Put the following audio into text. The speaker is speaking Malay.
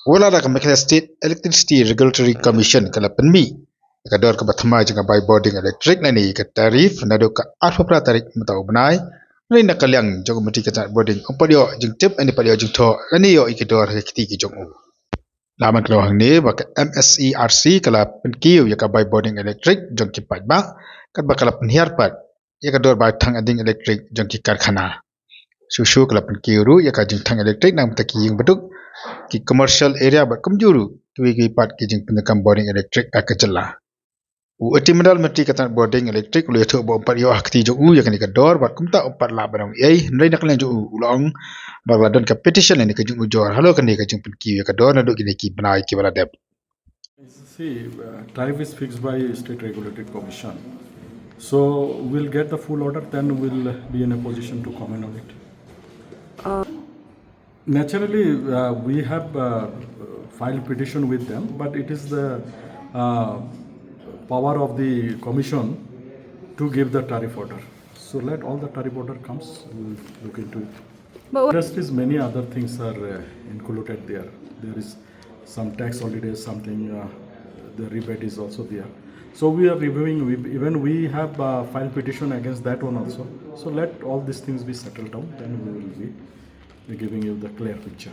Wala da ka State Electricity Regulatory Commission kala penmi ka dor ka bathma janga by Bording electric na ni ka Tariff na do ka arfa tarik matau benai ni na kalyang jong mati ka Bording umpadio jing tip ani padio jing tho ani yo ikidor ka kiti ki jong u laman kalo hang ni ba ka MSERC kala penkiu ya ka by Bording electric jong ki pat ba kat ba kala penhiar pat ya ka dor ba thang ading electric jong ki karkhana susu kala penkiu ru ya ka jing thang electric nang taki jing beduk ki commercial area ba kamjuru tuwi ki pat ki jing pendekam Bording electric akajalla u etimadal mati katan Bording electric lu yathu bo pat yo akti jo u yakani ka dor bat kumta pat la barang ei ndai nak len jo u ulong bagla don ka petition ni ka jing ujor halo kan ni ka jing ki ka dor na do ki ki banai ki bala deb. See, tariff is fixed by State Regulatory Commission. So we'll get the full order, then we'll be in a position to comment on it. Naturally, we have filed petition with them, but it is the power of the commission to give the tariff order. So let all the tariff order comes, we'll look into it. Just as many other things are included there. There is some tax holidays, something, the rebate is also there. So we are reviewing, even we have filed petition against that one also. So let all these things be settled down, then we will be giving you the clear picture.